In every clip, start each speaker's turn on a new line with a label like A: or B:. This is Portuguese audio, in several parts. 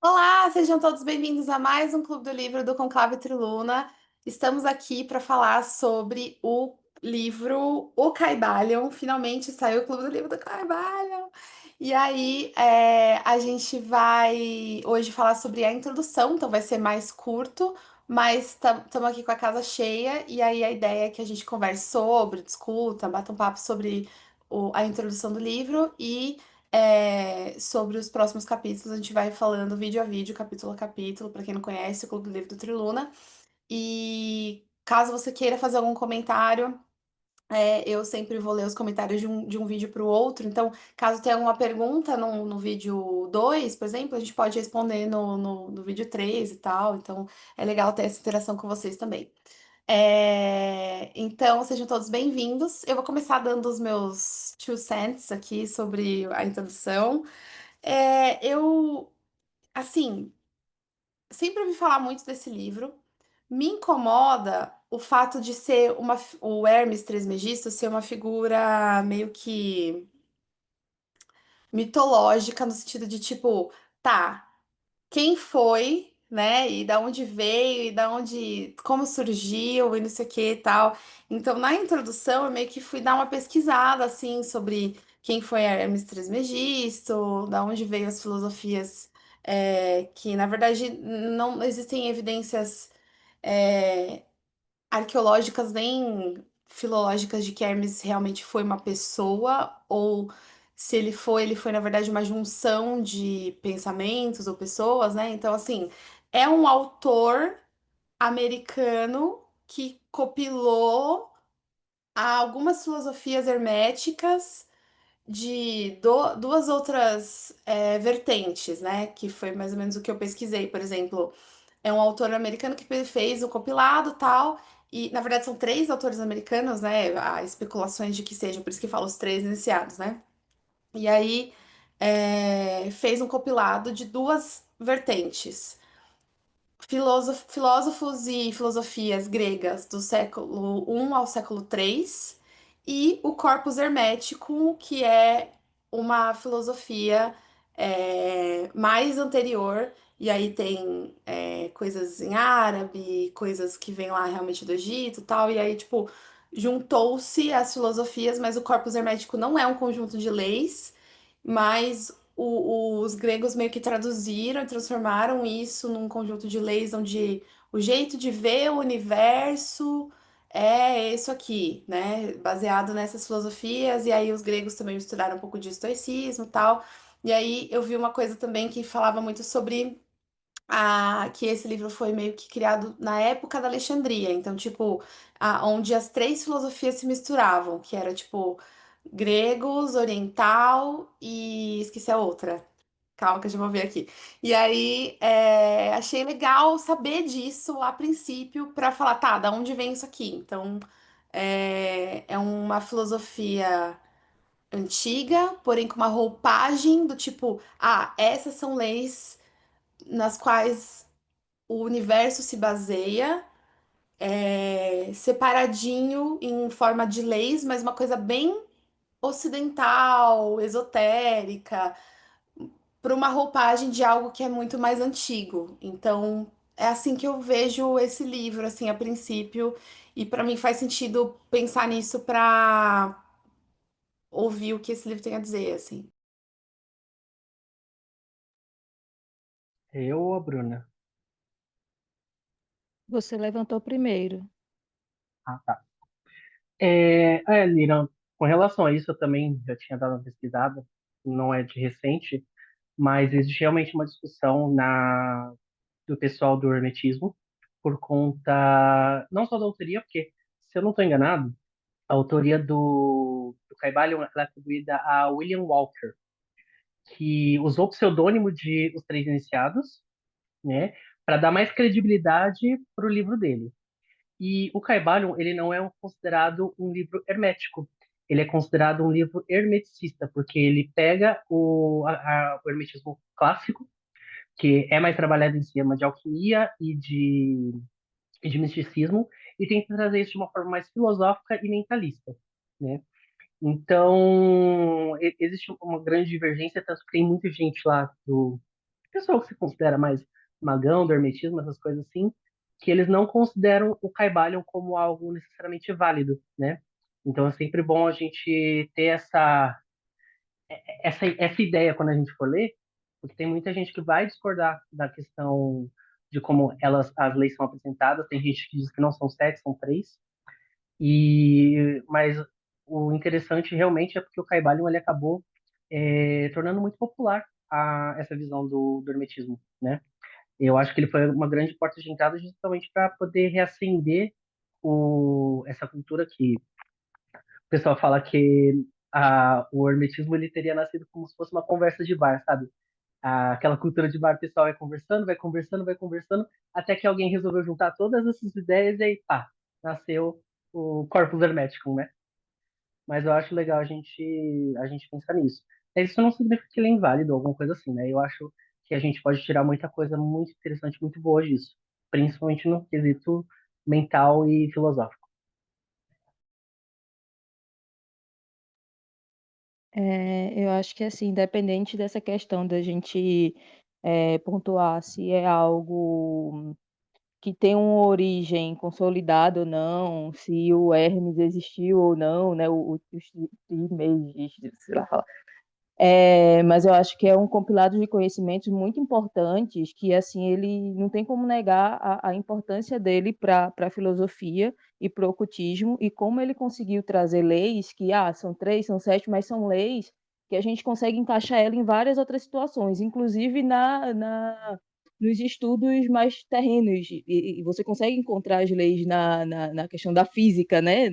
A: Olá, sejam todos bem-vindos a mais um Clube do Livro do Conclave Triluna. Estamos aqui para falar sobre o livro O Caibalion. Finalmente saiu o Clube do Livro do Caibalion. E aí, a gente vai hoje falar sobre a introdução, então vai ser mais curto, mas estamos aqui com a casa cheia. E aí, a ideia é que a gente converse sobre, discuta, bata um papo sobre a introdução do livro e sobre os próximos capítulos. A gente vai falando vídeo a vídeo, capítulo a capítulo, para quem não conhece, o Clube do Livro do Triluna. E caso você queira fazer algum comentário, eu sempre vou ler os comentários de um vídeo para o outro. Então, caso tenha alguma pergunta no vídeo 2, por exemplo, a gente pode responder no vídeo 3 e tal. Então, é legal ter essa interação com vocês também. Então, sejam todos bem-vindos. Eu vou começar dando os meus two cents aqui sobre a introdução. Eu, assim, sempre ouvi falar muito desse livro. Me incomoda o fato de ser o Hermes Trismegisto ser uma figura meio que mitológica, no sentido de tipo, tá, quem foi, né? E da onde veio, e da onde, como surgiu, e não sei o que e tal. Então, na introdução, eu meio que fui dar uma pesquisada, assim, sobre quem foi Hermes Trismegisto, da onde veio as filosofias, que, na verdade, não existem evidências, é, arqueológicas nem filológicas de que Hermes realmente foi uma pessoa, ou se ele foi, na verdade, uma junção de pensamentos ou pessoas, né? Então, assim, é um autor americano que copilou algumas filosofias herméticas de duas outras vertentes, né? Que foi mais ou menos o que eu pesquisei, por exemplo. É um autor americano que fez o compilado e tal. E, na verdade, são três autores americanos, né? Há especulações de que sejam, por isso que falo os três iniciados, né? E aí fez um compilado de duas vertentes filósofos e filosofias gregas do século I ao século III e o Corpus Hermético, que é uma filosofia mais anterior, e aí tem coisas em árabe, coisas que vêm lá realmente do Egito e tal, e aí, tipo, juntou-se as filosofias, mas o Corpus Hermético não é um conjunto de leis, mas os gregos meio que traduziram e transformaram isso num conjunto de leis onde o jeito de ver o universo é isso aqui, né? Baseado nessas filosofias, e aí os gregos também misturaram um pouco de estoicismo e tal. E aí eu vi uma coisa também que falava muito sobre que esse livro foi meio que criado na época da Alexandria, então, tipo, onde as três filosofias se misturavam, que era, tipo, gregos, oriental e esqueci a outra. Calma que eu já vou ver aqui. E aí, achei legal saber disso a princípio, para falar, tá, da onde vem isso aqui? Então, é uma filosofia antiga, porém com uma roupagem do tipo, essas são leis nas quais o universo se baseia, separadinho em forma de leis, mas uma coisa bem ocidental, esotérica, para uma roupagem de algo que é muito mais antigo. Então, é assim que eu vejo esse livro, assim, a princípio, e para mim faz sentido pensar nisso para ouvir o que esse livro tem a dizer, assim.
B: Eu ou a Bruna?
C: Você levantou primeiro.
B: Ah, tá. Lira, com relação a isso, eu também já tinha dado uma pesquisada, não é de recente, mas existe realmente uma discussão do pessoal do Hermetismo, por conta, não só da autoria, porque, se eu não estou enganado, a autoria do Caibalion ela é atribuída a William Walker, que usou o pseudônimo de Os Três Iniciados, né, para dar mais credibilidade para o livro dele. E o Caibalion, ele não é considerado um livro hermético. Ele é considerado um livro hermeticista, porque ele pega o hermetismo clássico, que é mais trabalhado em cima de alquimia e de misticismo, e tenta trazer isso de uma forma mais filosófica e mentalista, né? Então, existe uma grande divergência, tanto que tem muita gente lá pessoal que se considera mais magão, do hermetismo, essas coisas assim, que eles não consideram o Kybalion como algo necessariamente válido, né? Então é sempre bom a gente ter essa ideia quando a gente for ler, porque tem muita gente que vai discordar da questão de como as leis são apresentadas. Tem gente que diz que não são sete, são três. Mas o interessante realmente é porque o Caibalion ele acabou tornando muito popular essa visão do hermetismo, né? Eu acho que ele foi uma grande porta de entrada justamente para poder reacender essa cultura que o pessoal fala que o hermetismo ele teria nascido como se fosse uma conversa de bar, sabe? Aquela cultura de bar, o pessoal vai conversando, vai conversando, vai conversando, até que alguém resolveu juntar todas essas ideias e aí, pá, nasceu o Corpus Hermeticum, né? Mas eu acho legal a gente pensar nisso. Mas isso não significa que ele é inválido ou alguma coisa assim, né? Eu acho que a gente pode tirar muita coisa muito interessante, muito boa disso, principalmente no quesito mental e filosófico.
C: Eu acho que assim, independente dessa questão da gente pontuar se é algo que tem uma origem consolidada ou não, se o Hermes existiu ou não, né? Os Trismegistos, sei lá, mas eu acho que é um compilado de conhecimentos muito importantes que, assim, ele não tem como negar a importância dele para a filosofia e para o ocultismo, e como ele conseguiu trazer leis que, são três, são sete, mas são leis que a gente consegue encaixar ela em várias outras situações, inclusive nos estudos mais terrenos, e você consegue encontrar as leis na questão da física, né,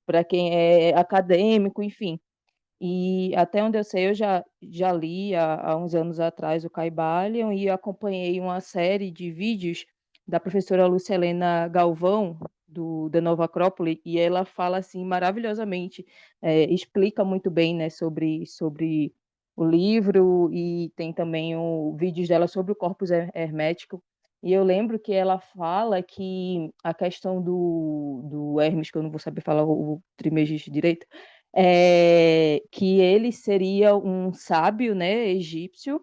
C: para quem é acadêmico, enfim. E até onde eu sei, eu já li há uns anos atrás o Caibalion e acompanhei uma série de vídeos da professora Lúcia Helena Galvão, da Nova Acrópole, e ela fala assim maravilhosamente, explica muito bem, né, sobre o livro, e tem também vídeos dela sobre o corpus hermético. E eu lembro que ela fala que a questão do Hermes, que eu não vou saber falar o Trismegisto direito, que ele seria um sábio, né, egípcio,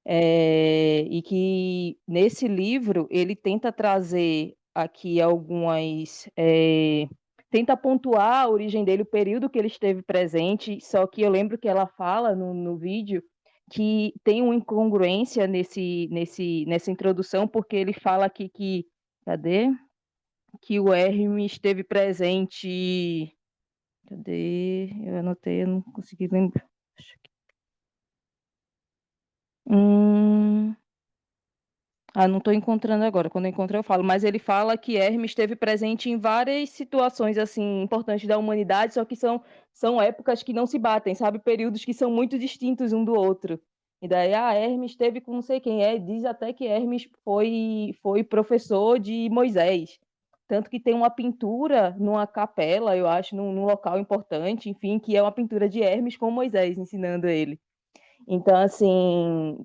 C: e que nesse livro ele tenta trazer aqui tenta pontuar a origem dele, o período que ele esteve presente, só que eu lembro que ela fala no vídeo que tem uma incongruência nessa introdução, porque ele fala aqui que, cadê? Que o Hermes esteve presente. Cadê? Eu anotei, eu não consegui lembrar. Hum... não estou encontrando agora. Quando eu encontro, eu falo. Mas ele fala que Hermes esteve presente em várias situações assim importantes da humanidade, só que são épocas que não se batem, sabe? Períodos que são muito distintos um do outro. E daí, Hermes esteve com não sei quem é. Diz até que Hermes foi professor de Moisés. Tanto que tem uma pintura numa capela, eu acho, num local importante, enfim, que é uma pintura de Hermes com Moisés ensinando ele. Então, assim,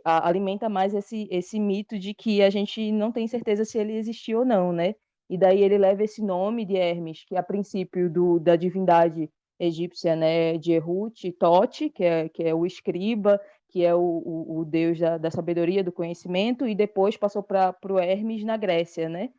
C: alimenta mais esse mito de que a gente não tem certeza se ele existiu ou não, né? E daí ele leva esse nome de Hermes, que a princípio da divindade egípcia, né, de Erut, Tote, que é o escriba, que é o deus da sabedoria, do conhecimento, e depois passou para o Hermes na Grécia, né?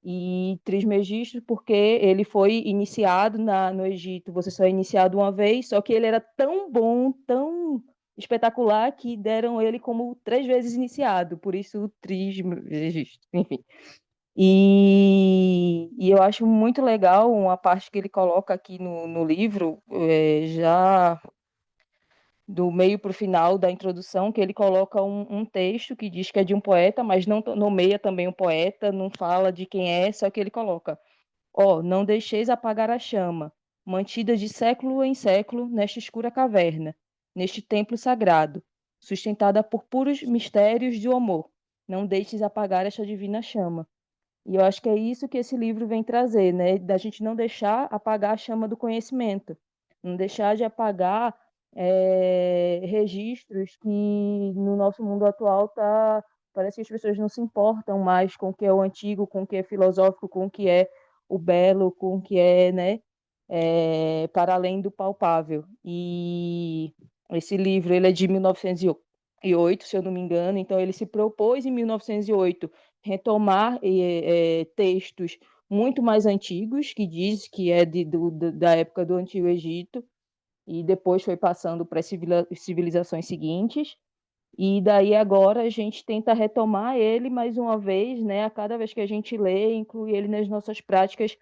C: E Trismegisto, porque ele foi iniciado no Egito, você só é iniciado uma vez, só que ele era tão bom, tão espetacular, que deram ele como três vezes iniciado, por isso o Trismegisto, enfim. E eu acho muito legal uma parte que ele coloca aqui no livro, já do meio para o final da introdução, que ele coloca um texto que diz que é de um poeta, mas não nomeia também o poeta, não fala de quem é, só que ele coloca: não deixeis apagar a chama, mantida de século em século nesta escura caverna, neste templo sagrado, sustentada por puros mistérios de amor. Não deixes apagar esta divina chama. E eu acho que é isso que esse livro vem trazer, né? Da gente não deixar apagar a chama do conhecimento, não deixar de apagar registros que no nosso mundo atual parece que as pessoas não se importam mais com o que é o antigo, com o que é filosófico, com o que é o belo, com o que é, né, para além do palpável. E esse livro, ele é de 1901. se eu não me engano. Então, ele se propôs em 1908 retomar textos muito mais antigos, que diz que é da época do Antigo Egito, e depois foi passando para as civilizações seguintes. E daí agora a gente tenta retomar ele mais uma vez, né? A cada vez que a gente lê, incluir ele nas nossas práticas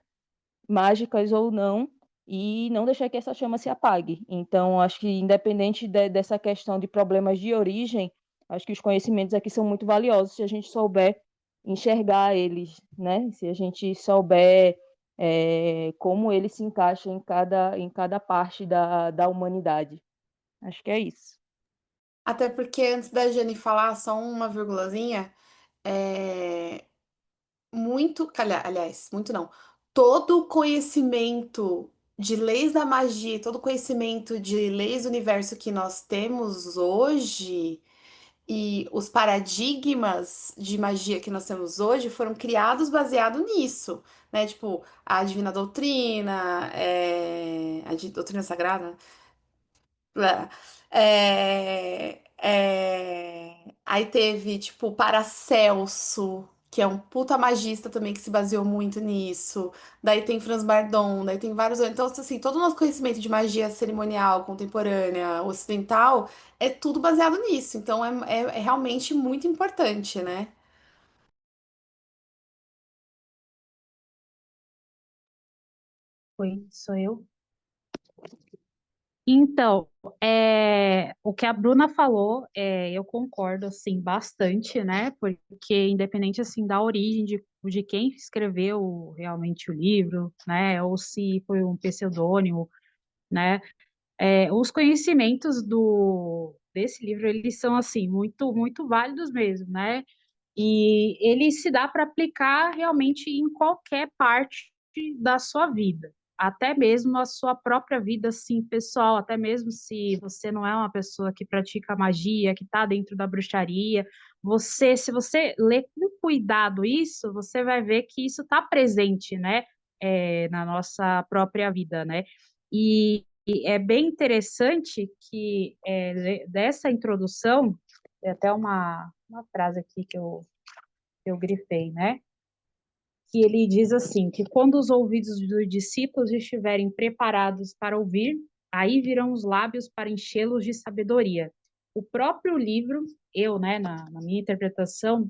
C: mágicas ou não, e não deixar que essa chama se apague. Então, acho que independente dessa questão de problemas de origem, acho que os conhecimentos aqui são muito valiosos se a gente souber enxergar eles, né? Se a gente souber como ele se encaixa em cada parte da humanidade. Acho que é isso.
A: Até porque antes da Jane falar, só uma virgulazinha, é, muito, aliás, muito não. Todo o conhecimento de leis da magia, todo o conhecimento de leis do universo que nós temos hoje e os paradigmas de magia que nós temos hoje foram criados baseado nisso, né? Tipo, a Divina Doutrina, a Doutrina Sagrada, aí teve, tipo, Paracelso, que é um puta magista também que se baseou muito nisso. Daí tem Franz Bardon, daí tem vários. Então, assim, todo o nosso conhecimento de magia cerimonial, contemporânea, ocidental, é tudo baseado nisso. Então, é realmente muito importante, né?
D: Oi, sou eu. Então, o que a Bruna falou, eu concordo, assim, bastante, né? Porque independente, assim, da origem de quem escreveu realmente o livro, né? Ou se foi um pseudônimo, né? Os conhecimentos desse livro, eles são, assim, muito, muito válidos mesmo, né? E ele se dá para aplicar realmente em qualquer parte da sua vida, até mesmo a sua própria vida, assim, pessoal, até mesmo se você não é uma pessoa que pratica magia, que está dentro da bruxaria, se você lê com cuidado isso, você vai ver que isso está presente, né, na nossa própria vida, né? E é bem interessante que dessa introdução, tem até uma frase aqui que eu grifei, né? Que ele diz assim, que quando os ouvidos dos discípulos estiverem preparados para ouvir, aí virão os lábios para enchê-los de sabedoria. O próprio livro, né, na minha interpretação,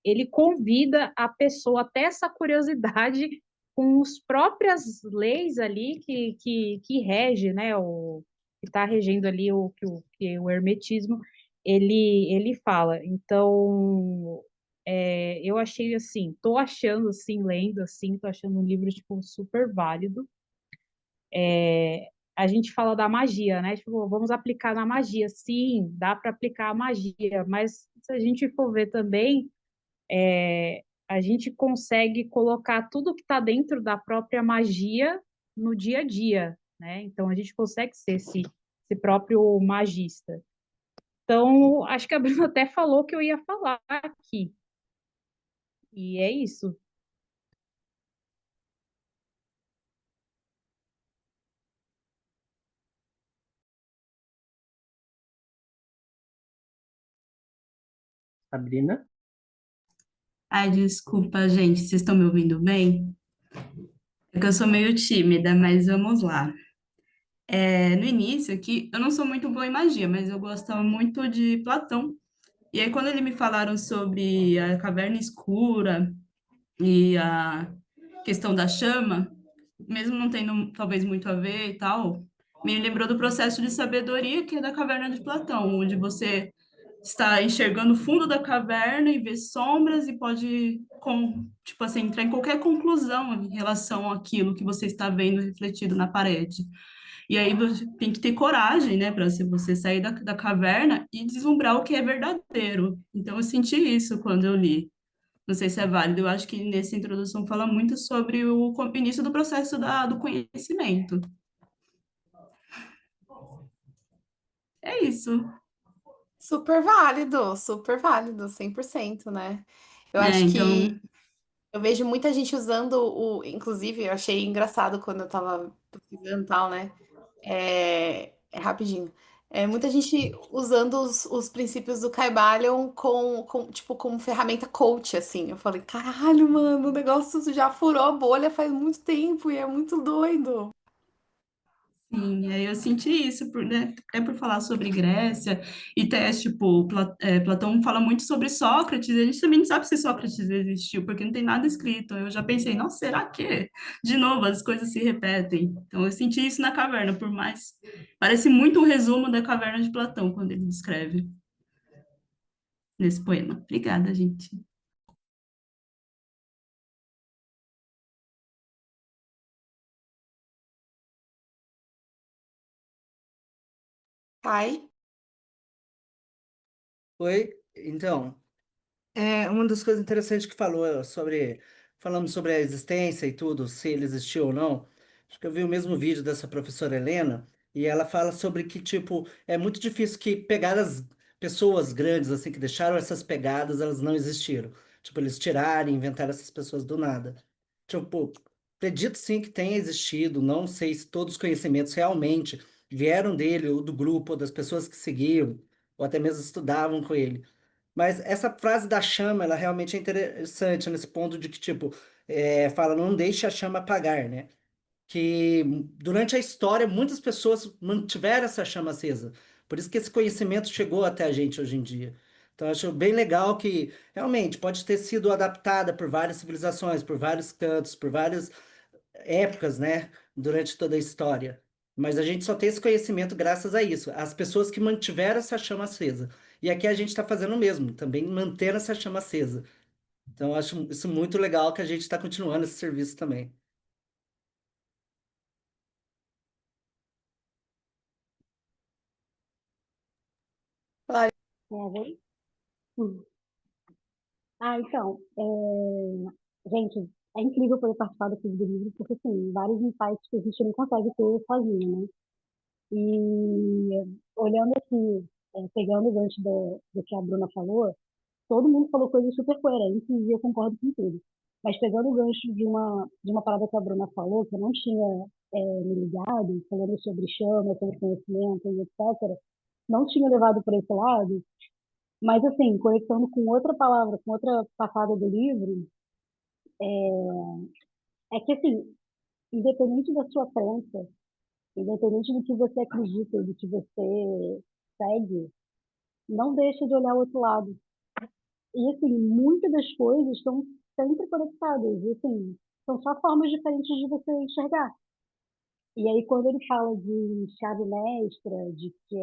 D: ele convida a pessoa até essa curiosidade com as próprias leis ali que rege, né, que está regendo ali que o hermetismo ele fala. Então, eu achei assim, tô achando assim, lendo assim, tô achando um livro tipo super válido. A gente fala da magia, né? Tipo, vamos aplicar na magia. Sim, dá para aplicar a magia, mas se a gente for ver também, a gente consegue colocar tudo que está dentro da própria magia no dia a dia, né? Então a gente consegue ser esse próprio magista. Então, acho que a Bruna até falou que eu ia falar aqui. E é isso.
B: Sabrina?
E: Ai, desculpa, gente, vocês estão me ouvindo bem? É que eu sou meio tímida, mas vamos lá. No início aqui, eu não sou muito boa em magia, mas eu gostava muito de Platão. E aí, quando eles me falaram sobre a caverna escura e a questão da chama, mesmo não tendo talvez muito a ver e tal, me lembrou do processo de sabedoria que é da caverna de Platão, onde você está enxergando o fundo da caverna e vê sombras e pode, tipo assim, entrar em qualquer conclusão em relação àquilo que você está vendo refletido na parede. E aí você tem que ter coragem, né, para você sair da caverna e deslumbrar o que é verdadeiro. Então eu senti isso quando eu li. Não sei se é válido, eu acho que nessa introdução fala muito sobre o início do processo do conhecimento. É isso.
A: Super válido, 100%, né? Eu
E: É,
A: acho que
E: então,
A: eu vejo muita gente usando inclusive, eu achei engraçado quando eu tava pesquisando e tal, né? É rapidinho. Muita gente usando os princípios do Caibalion tipo, como ferramenta coach, assim. Eu falei, caralho, mano, o negócio já furou a bolha faz muito tempo e é muito doido.
E: Sim, aí eu senti isso, né, até por falar sobre Grécia, e até, tipo, Platão fala muito sobre Sócrates, e a gente também não sabe se Sócrates existiu, porque não tem nada escrito. Eu já pensei, nossa, será que? De novo, as coisas se repetem. Então, eu senti isso na caverna, por mais... Parece muito um resumo da caverna de Platão, quando ele descreve nesse poema. Obrigada, gente.
A: Ai,
F: Oi, então, uma das coisas interessantes que falamos sobre a existência e tudo, se ele existiu ou não. Acho que eu vi o mesmo vídeo dessa professora Helena e ela fala sobre que, tipo, é muito difícil que pegadas, pessoas grandes, assim, que deixaram essas pegadas, elas não existiram. Tipo, eles tiraram, inventaram essas pessoas do nada. Tipo, acredito sim que tenha existido, não sei se todos os conhecimentos realmente vieram dele, ou do grupo, ou das pessoas que seguiam, ou até mesmo estudavam com ele. Mas essa frase da chama, ela realmente é interessante nesse ponto de que, tipo, fala, não deixe a chama apagar, né? Que durante a história muitas pessoas mantiveram essa chama acesa. Por isso que esse conhecimento chegou até a gente hoje em dia. Então, eu acho bem legal que realmente pode ter sido adaptada por várias civilizações, por vários cantos, por várias épocas, né, durante toda a história. Mas a gente só tem esse conhecimento graças a isso, as pessoas que mantiveram essa chama acesa. E aqui a gente está fazendo o mesmo, também manter essa chama acesa. Então, eu acho isso muito legal que a gente está continuando esse serviço também.
A: Claro.
G: Vem? Hum. Então, gente, é incrível poder participar do Clube do Livro, porque, assim, vários insights que a gente não consegue ter sozinho, né? E olhando aqui, pegando o gancho do que a Bruna falou, todo mundo falou coisas super coerentes e eu concordo com tudo. Mas pegando o gancho de uma parada que a Bruna falou, que eu não tinha me ligado, falando sobre chama, sobre conhecimento e etc., não tinha levado por esse lado, mas, assim, conectando com outra palavra, com outra passada do livro, é que, assim, independente da sua crença, independente do que você acredita, do que você segue, não deixa de olhar o outro lado. E, assim, muitas das coisas estão sempre conectadas. E, assim, são só formas diferentes de você enxergar. E aí, quando ele fala de chave mestra, de que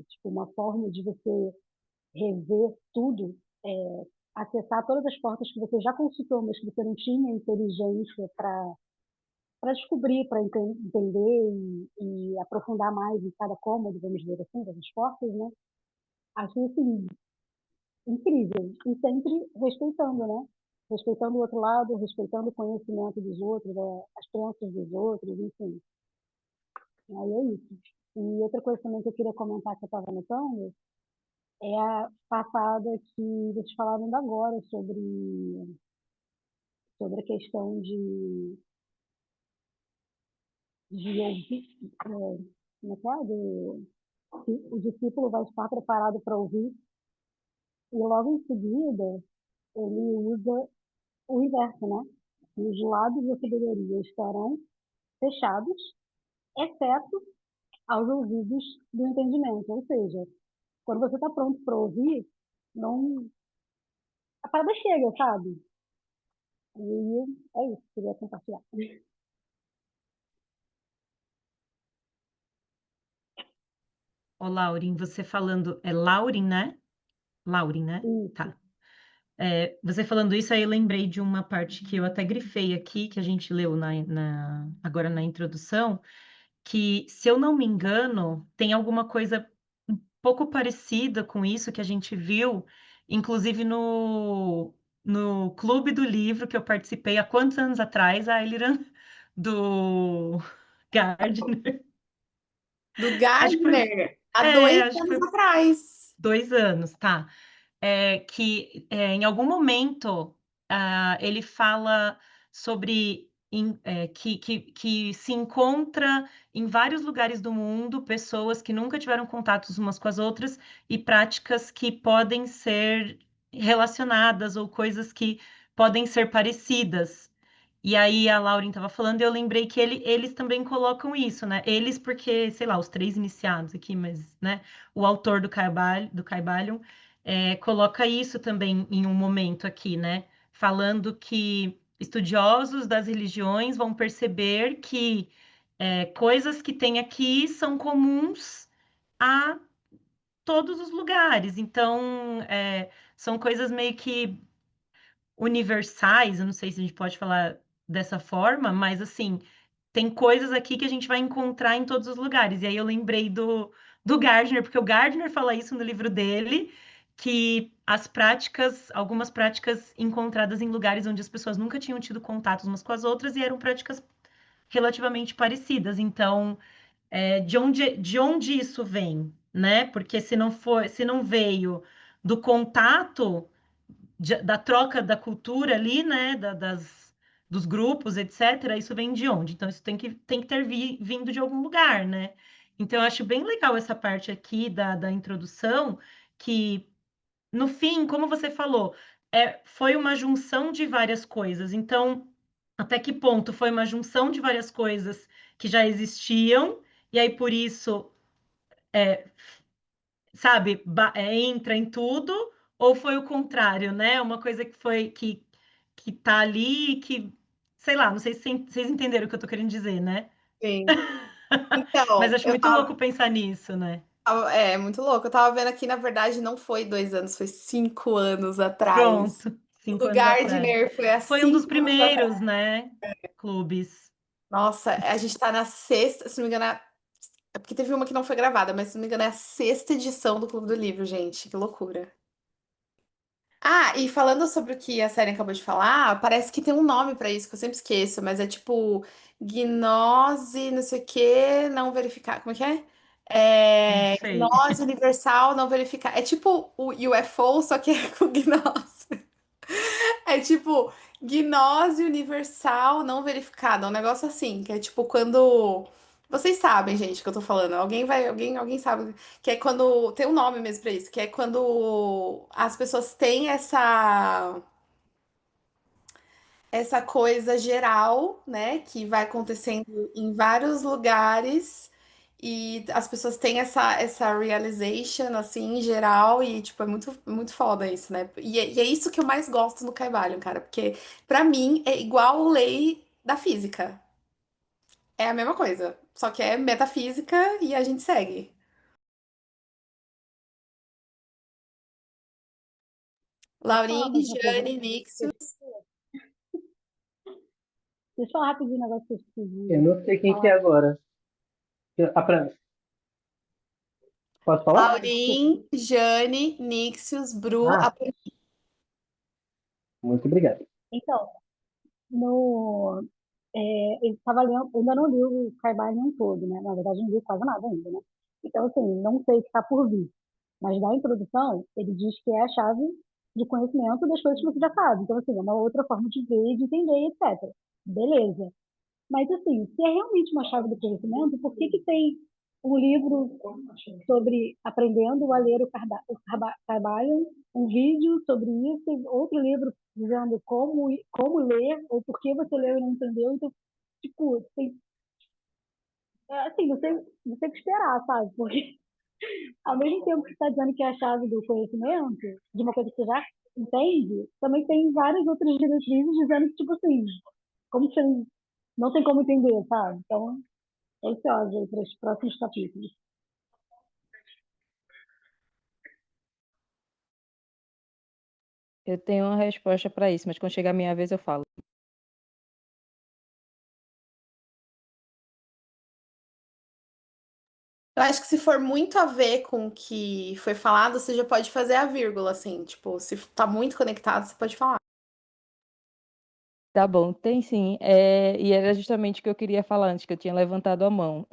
G: tipo, uma forma de você rever tudo, acessar todas as portas que você já consultou, mas que você não tinha inteligência para descobrir, para entender e aprofundar mais em cada cômodo, vamos dizer assim, das portas, né? Acho assim, incrível. E sempre respeitando, né? Respeitando o outro lado, respeitando o conhecimento dos outros, as crenças dos outros, enfim. Aí é isso. E outra coisa também que eu queria comentar que eu estava notando é a passada que vocês falaram ainda agora sobre a questão de ouvir, como é que é? Que o discípulo vai estar preparado para ouvir, e logo em seguida ele usa o inverso, né? Os lados da sabedoria estarão fechados, exceto aos ouvidos do entendimento. Ou seja, quando você está pronto para ouvir, não, a parada chega, sabe? E é isso que eu queria compartilhar.
H: Ô, Laurin, você falando. É Laurin, né? Laurin, né?
G: Isso.
H: Tá. Você falando isso, aí eu lembrei de uma parte que eu até grifei aqui, que a gente leu agora na introdução, que, se eu não me engano, tem alguma coisa um pouco parecida com isso que a gente viu, inclusive no Clube do Livro que eu participei há quantos anos atrás, a Eliran do Gardner.
A: Do
H: Acho que foi,
A: Gardner, há dois
H: acho que
A: anos
H: foi
A: atrás.
H: 2 anos, tá? Que em algum momento ele fala sobre que se encontra em vários lugares do mundo, pessoas que nunca tiveram contatos umas com as outras e práticas que podem ser relacionadas ou coisas que podem ser parecidas. E aí a Lauren estava falando, e eu lembrei que eles também colocam isso, né? Eles, porque, sei lá, os três iniciados aqui, mas, né? O autor do Caibalion coloca isso também em um momento aqui, né? Falando que estudiosos das religiões vão perceber que coisas que tem aqui são comuns a todos os lugares. Então, são coisas meio que universais, eu não sei se a gente pode falar dessa forma, mas assim, tem coisas aqui que a gente vai encontrar em todos os lugares. E aí eu lembrei do Gardner, porque o Gardner fala isso no livro dele, que algumas práticas encontradas em lugares onde as pessoas nunca tinham tido contato umas com as outras e eram práticas relativamente parecidas. Então, de onde isso vem, né? Porque se não veio do contato da troca da cultura ali, né, dos grupos, etc., isso vem de onde? Então, isso tem que ter vindo de algum lugar, né? Então, eu acho bem legal essa parte aqui da introdução, que, no fim, como você falou, foi uma junção de várias coisas. Então, até que ponto foi uma junção de várias coisas que já existiam, e aí, por isso, sabe, entra em tudo, ou foi o contrário, né? Uma coisa que tá ali, que, sei lá, não sei se vocês entenderam o que eu tô querendo dizer, né?
A: Sim.
H: Mas
A: Então,
H: acho muito louco pensar nisso, né?
A: é muito louco. Eu tava vendo aqui, na verdade, não foi 2 anos, foi 5 anos atrás.
H: Pronto,
A: O
H: 5
A: do
H: anos atrás.
A: Gardner foi há
H: Foi um dos
A: 5 anos atrás.
H: primeiros, né? Clubes.
A: Nossa, a gente tá na sexta, se não me engano, é porque teve uma que não foi gravada, mas se não me engano é a sexta edição do Clube do Livro, gente. Que loucura. Ah, e falando sobre o que a Série acabou de falar, parece que tem um nome pra isso que eu sempre esqueço, mas é tipo gnose, não sei o que, não verificar. Como é que é?
H: Não sei.
A: Gnose universal não verificar. É tipo o UFO, só que é com gnose. É tipo gnose universal não verificada, um negócio assim, que é tipo quando vocês sabem, gente, o que eu tô falando. Alguém sabe que é quando tem um nome mesmo pra isso, que é quando as pessoas têm essa coisa geral, né, que vai acontecendo em vários lugares e as pessoas têm essa realization, assim, em geral e, tipo, é muito foda isso, né? E é isso que eu mais gosto no Caibalion, cara, porque pra mim é igual lei da física. É a mesma coisa, só que é metafísica e a gente segue.
G: Deixa eu falar
A: Laurinha,
G: uma coisa pra
A: Jane,
G: você.
A: Nixio.
G: Deixa eu falar rapidinho um negócio que eu
B: Eu
G: esqueci
B: não sei
G: de
B: quem que é
G: falar.
B: agora. Posso falar?
A: Laurin, Jane, Nixius, Bru,
B: Ah, muito obrigado.
G: Então, no, eu estava lendo, eu ainda não li o Caibalion todo, né? Na verdade, não li quase nada ainda, né? Então, assim, não sei o que está por vir. Mas na introdução, ele diz que é a chave de conhecimento das coisas que você já sabe. Então, assim, é uma outra forma de ver, de entender, etc. Beleza. Mas, assim, se é realmente uma chave do conhecimento, por que que tem um livro sobre aprendendo a ler o Caibalion, um vídeo sobre isso, e outro livro dizendo como ler, ou por que você leu e não entendeu? Então, tipo, tem, assim, você tem que esperar, sabe? Porque ao mesmo tempo que está dizendo que é a chave do conhecimento, de uma coisa que você já entende, também tem várias outras diretrizes dizendo que, tipo assim, como você não tem como entender, sabe? Então, é ansiosa aí para os próximos capítulos.
C: Eu tenho uma resposta para isso, mas quando chegar a minha vez eu falo.
A: Eu acho que se for muito a ver com o que foi falado, você já pode fazer a vírgula, assim. Tipo, se tá muito conectado, você pode falar.
C: Tá bom, tem sim. E era justamente o que eu queria falar antes, que eu tinha levantado a mão.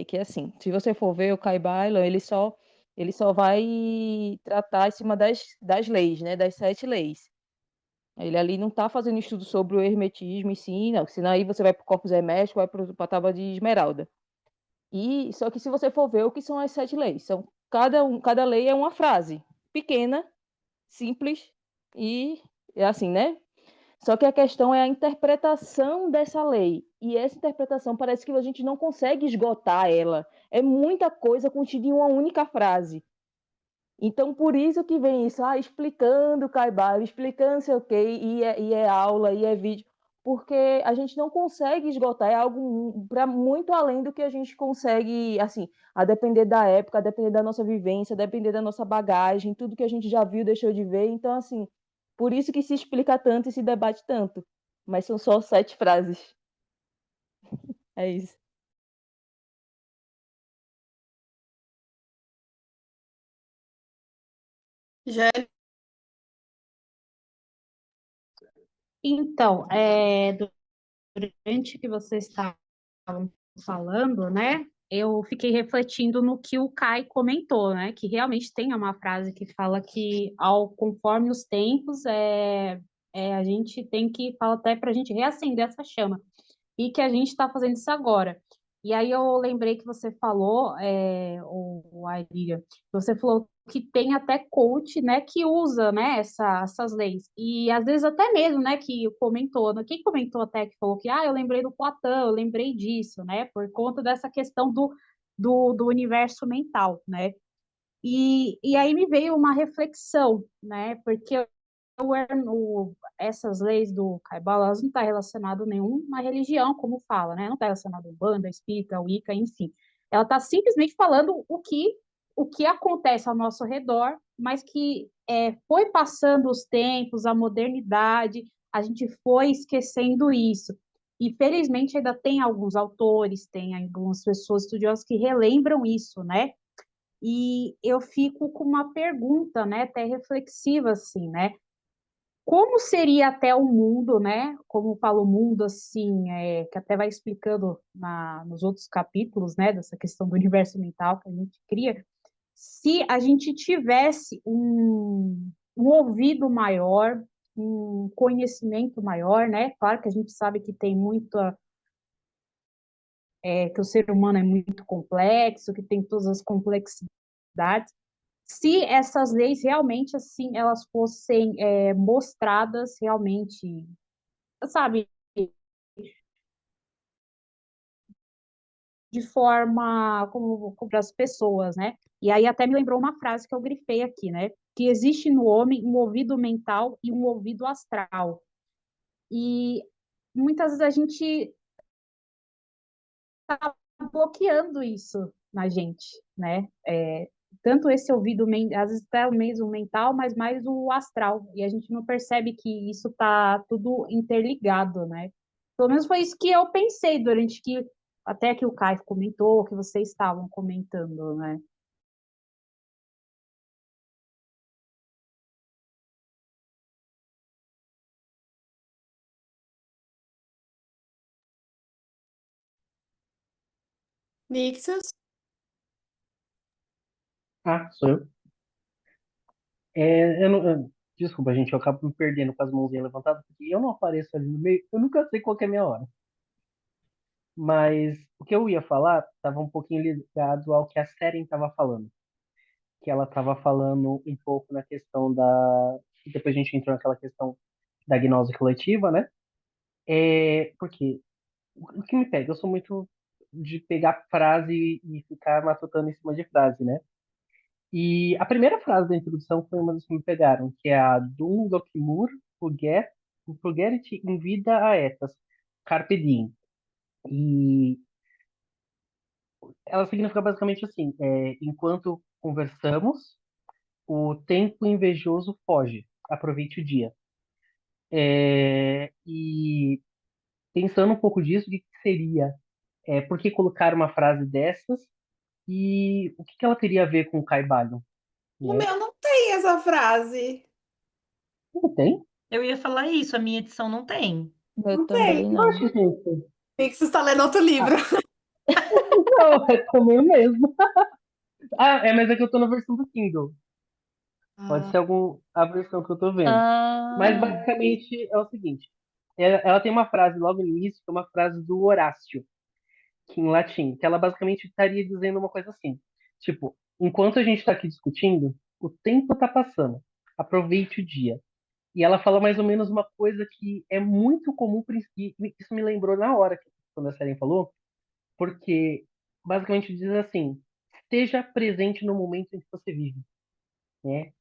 C: Que assim, se você for ver o Kai Bailon, ele só vai tratar em cima das leis, né? Das 7 leis. Ele ali não está fazendo estudo sobre o hermetismo e sim, não. Senão aí você vai para o Corpus Hermético, vai para a Tábua de Esmeralda. E só que se você for ver o que são as 7 leis, cada lei é uma frase pequena, simples e é assim, né? Só que a questão é a interpretação dessa lei. E essa interpretação parece que a gente não consegue esgotar ela. É muita coisa contida em uma única frase. Então, por isso que vem isso, explicando Caibalion, explicando sei o quê, e é aula, e é vídeo, porque a gente não consegue esgotar, é algo para muito além do que a gente consegue, assim, a depender da época, a depender da nossa vivência, a depender da nossa bagagem, tudo que a gente já viu, deixou de ver. Então, assim, por isso que se explica tanto e se debate tanto. Mas são só 7 frases. É isso.
A: Já
D: Então, durante que vocês estavam falando, né, eu fiquei refletindo no que o Kai comentou, né, que realmente tem uma frase que fala que conforme os tempos, a gente tem que, fala até para a gente reacender essa chama, e que a gente está fazendo isso agora. E aí eu lembrei que você falou, o Aília, você falou que tem até coach, né, que usa, né, essas leis. E às vezes até mesmo, né, que comentou, né, quem comentou até que falou que, eu lembrei do Platão, eu lembrei disso, né, por conta dessa questão do universo mental, né. E aí me veio uma reflexão, né, porque essas leis do Caibal, elas não estão relacionadas a nenhuma religião, como fala, né? Não está relacionada a Umbanda, Espírita, Wicca, enfim. Ela está simplesmente falando o que acontece ao nosso redor, mas que foi passando os tempos, a modernidade, a gente foi esquecendo isso. E felizmente ainda tem alguns autores, tem algumas pessoas estudiosas que relembram isso, né? E eu fico com uma pergunta, né, até reflexiva, assim, né? Como seria até o mundo, né? Como fala o mundo, assim, que até vai explicando nos outros capítulos, né? Dessa questão do universo mental que a gente cria, se a gente tivesse um ouvido maior, um conhecimento maior, né? Claro que a gente sabe que tem que o ser humano é muito complexo, que tem todas as complexidades. Se essas leis realmente, assim, elas fossem mostradas realmente, sabe, de forma como para as pessoas, né? E aí até me lembrou uma frase que eu grifei aqui, né? Que existe no homem um ouvido mental e um ouvido astral. E muitas vezes a gente está bloqueando isso na gente, né? Tanto esse ouvido, às vezes até o mesmo mental, mas mais o astral. E a gente não percebe que isso está tudo interligado, né? Pelo menos foi isso que eu pensei durante até que o Caio comentou, que vocês estavam comentando, né?
A: Nixos.
B: Sou eu. Desculpa, gente, eu acabo me perdendo com as mãozinhas levantadas, porque eu não apareço ali no meio, eu nunca sei qual que é a minha hora. Mas o que eu ia falar estava um pouquinho ligado ao que a Seren estava falando. Que ela estava falando um pouco na questão da. E depois a gente entrou naquela questão da gnose coletiva, né? Porque o que me pega, eu sou muito de pegar frase e ficar matutando em cima de frase, né? E a primeira frase da introdução foi uma das que me pegaram, que é a Dum docimur fugerit in vida aetas, carpe diem. E ela significa basicamente assim, enquanto conversamos, o tempo invejoso foge, aproveite o dia. E pensando um pouco disso, o que que seria? Por que colocar uma frase dessas? E o que que ela teria a ver com o Caibalion,
A: No
B: né?
A: meu não tem essa frase.
B: Não tem?
H: Eu ia falar isso, a minha edição não tem.
C: Eu
A: Não tem.
C: também
B: Eu acho,
C: não.
B: gente.
A: Nixos está lendo outro livro.
B: Ah, não, é comigo mesmo. Mas é que eu tô na versão do Kindle. Pode
A: Ah,
B: ser a versão que eu tô vendo. Mas
C: Ah,
B: basicamente é o seguinte: ela tem uma frase logo no início, que é uma frase do Horácio, que em latim, que ela basicamente estaria dizendo uma coisa assim: tipo, enquanto a gente está aqui discutindo, o tempo está passando. Aproveite o dia. E ela fala mais ou menos uma coisa que é muito comum, e isso me lembrou na hora quando a Seren falou, porque basicamente diz assim: esteja presente no momento em que você vive, né?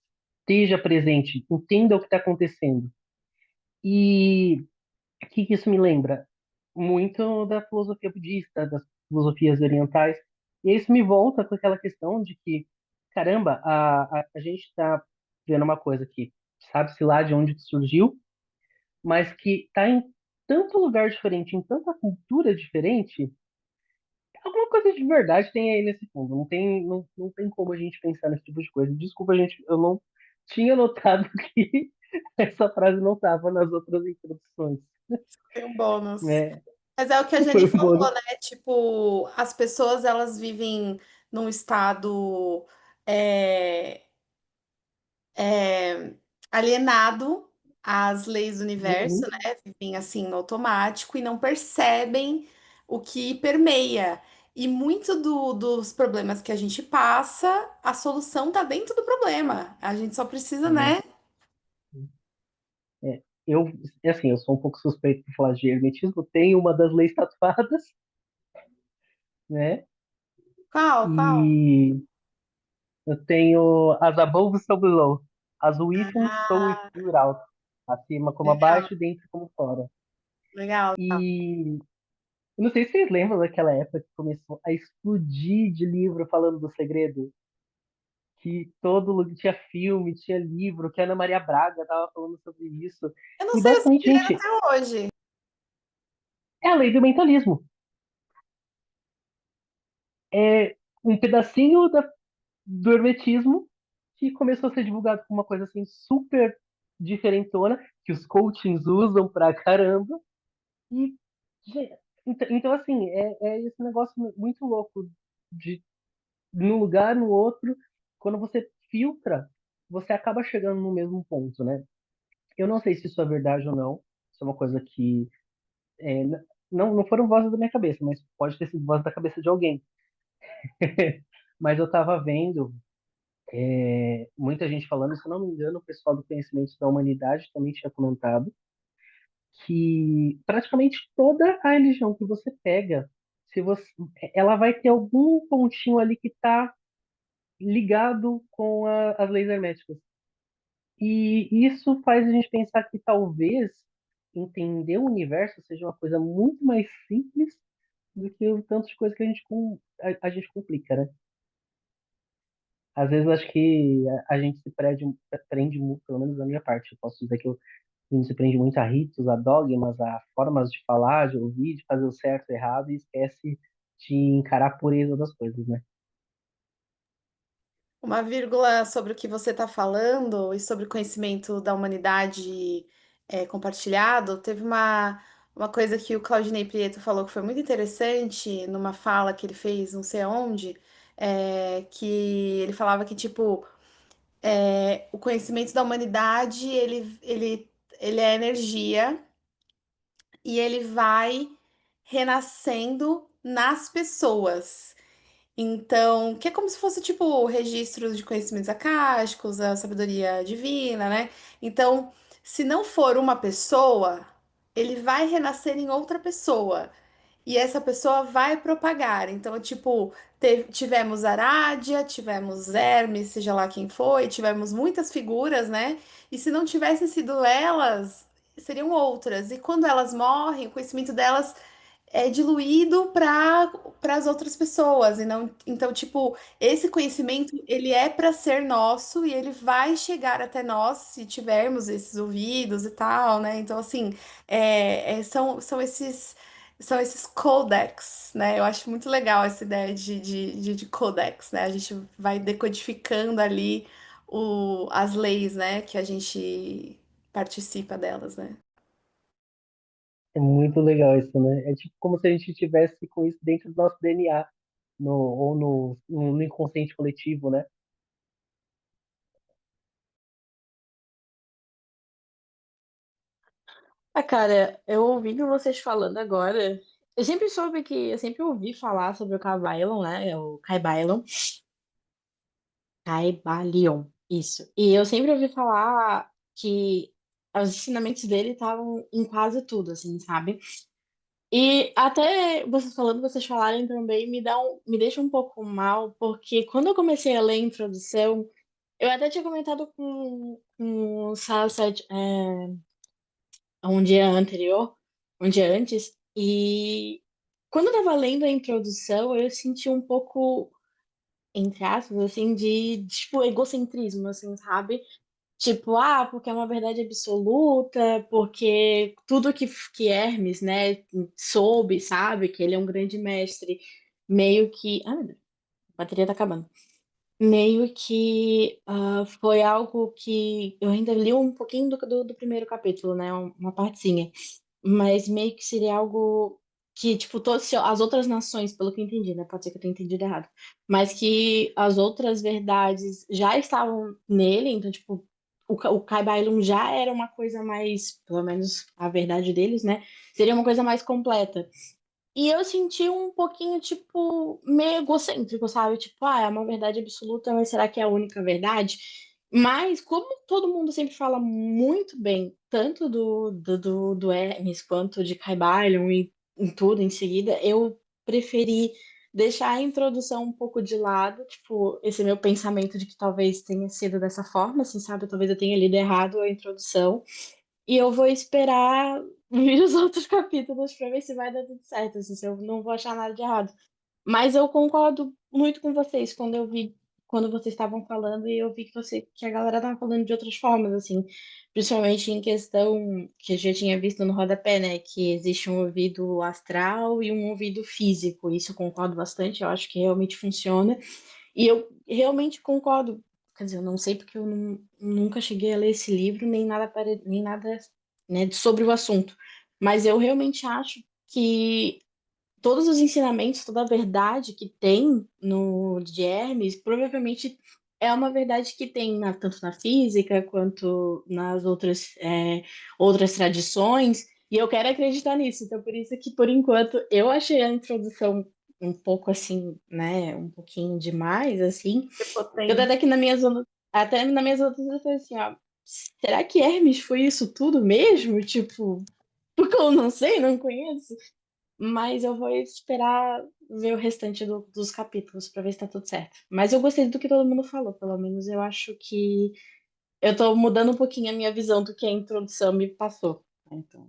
B: Esteja presente, entenda o que está acontecendo. E o que isso me lembra? Muito da filosofia budista, das filosofias orientais. E isso me volta com aquela questão de que, caramba, a gente está vendo uma coisa que sabe-se lá de onde que surgiu, mas que está em tanto lugar diferente, em tanta cultura diferente, alguma coisa de verdade tem aí nesse fundo. Não tem como a gente pensar nesse tipo de coisa. Desculpa, gente, eu não tinha notado que essa frase não estava nas outras introduções.
A: tem um bônus.
B: É,
A: Mas é o que a
B: foi
A: Jenny
B: um bônus.
A: falou, né? Tipo, as pessoas elas vivem num estado é, é, alienado às leis do universo,
B: Uhum.
A: né? Vivem assim no automático e não percebem o que permeia. E muito dos problemas que a gente passa, a solução tá dentro do problema. A gente só precisa,
B: É,
A: né?
B: eu, assim, eu sou um pouco suspeito por falar de hermetismo. Tenho uma das leis tatuadas, né?
A: Qual, qual?
B: E eu tenho as above so below. As within, so
A: Ah,
B: without. Acima como
A: legal,
B: abaixo, dentro como fora.
A: legal.
B: E eu não sei se vocês lembram daquela época que começou a explodir de livro falando do segredo. Que todo lugar tinha filme, tinha livro, que a Ana Maria Braga tava falando sobre isso.
A: Eu não
B: E
A: sei o
B: basicamente,
A: segredo
B: gente,
A: até hoje.
B: é a lei do mentalismo. É um pedacinho do hermetismo que começou a ser divulgado como uma coisa assim super diferentona, que os coachings usam pra caramba. E, então assim, é esse negócio muito louco de num lugar, no outro, quando você filtra, você acaba chegando no mesmo ponto, né? Eu não sei se isso é verdade ou não. Isso é uma coisa que é, não foram vozes da minha cabeça, mas pode ter sido voz da cabeça de alguém. Mas eu estava vendo muita gente falando, se eu não me engano, o pessoal do conhecimento da humanidade também tinha comentado que praticamente toda a religião que você pega, se você, ela vai ter algum pontinho ali que está ligado com as leis herméticas. E isso faz a gente pensar que talvez entender o universo seja uma coisa muito mais simples do que o tanto de coisa que a gente complica, né? Às vezes eu acho que a gente prende muito, pelo menos da minha parte, eu posso dizer que a gente se prende muito a ritos, a dogmas, a formas de falar, de ouvir, de fazer o certo e o errado e esquece de encarar a pureza das coisas, né?
A: Uma vírgula sobre o que você está falando e sobre o conhecimento da humanidade compartilhado. Teve uma coisa que o Claudinei Prieto falou que foi muito interessante numa fala que ele fez, não sei aonde, que ele falava que, tipo, o conhecimento da humanidade, ele é energia e ele vai renascendo nas pessoas. Então, que é como se fosse tipo registros de conhecimentos acásticos, a sabedoria divina, né? Então, se não for uma pessoa, ele vai renascer em outra pessoa. E essa pessoa vai propagar. Então, tipo, tivemos Arádia, tivemos Hermes, seja lá quem foi, tivemos muitas figuras, né? E se não tivessem sido elas, seriam outras. E quando elas morrem, o conhecimento delas é diluído para as outras pessoas e não então tipo esse conhecimento ele é para ser nosso e ele vai chegar até nós se tivermos esses ouvidos e tal, né? Então assim são esses codex, né? Eu acho muito legal essa ideia de codex, né? A gente vai decodificando ali as leis, né? Que a gente participa delas, né?
B: É muito legal isso, né? É tipo como se a gente tivesse com isso dentro do nosso DNA, ou no inconsciente coletivo, né?
I: Ah, cara, eu ouvindo vocês falando agora, eu sempre ouvi falar sobre o Kybalion, né? O Kybalion. Kybalion, isso. E eu sempre ouvi falar que os ensinamentos dele estavam em quase tudo, assim, sabe? E até vocês falando, vocês falarem também, me deixa um pouco mal, porque quando eu comecei a ler a introdução, eu até tinha comentado com o Sasset, um dia anterior, um dia antes, e quando eu tava lendo a introdução, eu senti um pouco, entre aspas, assim, tipo, egocentrismo, assim, sabe? Tipo, porque é uma verdade absoluta, porque tudo que Hermes, né, soube, sabe, que ele é um grande mestre, meio que. Ah, meu Deus, a bateria tá acabando. Meio que foi algo que eu ainda li um pouquinho do primeiro capítulo, né, uma partezinha, mas meio que seria algo que, tipo, as outras nações, pelo que eu entendi, né, pode ser que eu tenha entendido errado, mas que as outras verdades já estavam nele, então, tipo, o Kaibailum já era uma coisa mais, pelo menos a verdade deles, né, seria uma coisa mais completa. E eu senti um pouquinho, tipo, meio egocêntrico, sabe? Tipo, é uma verdade absoluta, mas será que é a única verdade? Mas, como todo mundo sempre fala muito bem, tanto do Hermes quanto de Caibalion e em tudo em seguida, eu preferi deixar a introdução um pouco de lado, tipo, esse meu pensamento de que talvez tenha sido dessa forma, assim, sabe? Talvez eu tenha lido errado a introdução. E eu vou esperar vir os outros capítulos pra ver se vai dar tudo certo, assim, se eu não vou achar nada de errado. Mas eu concordo muito com vocês quando vocês estavam falando e eu vi que a galera tava falando de outras formas, assim, principalmente em questão que eu já tinha visto no rodapé, né, que existe um ouvido astral e um ouvido físico. Isso eu concordo bastante, eu acho que realmente funciona. E eu realmente concordo. Quer dizer, eu não sei porque eu nunca cheguei a ler esse livro, nem nada, né, sobre o assunto. Mas eu realmente acho que todos os ensinamentos, toda a verdade que tem no de Hermes, provavelmente é uma verdade que tem tanto na física quanto nas outras tradições, e eu quero acreditar nisso. Então, por isso que, por enquanto, eu achei a introdução um pouco assim, né, um pouquinho demais, assim. Eu
A: Prepotente.
I: até que até nas minhas outras eu falei assim, será que Hermes foi isso tudo mesmo? Tipo, porque eu não sei, não conheço. Mas eu vou esperar ver o restante dos capítulos pra ver se tá tudo certo. Mas eu gostei do que todo mundo falou, pelo menos eu acho que eu tô mudando um pouquinho a minha visão do que a introdução me passou. Então,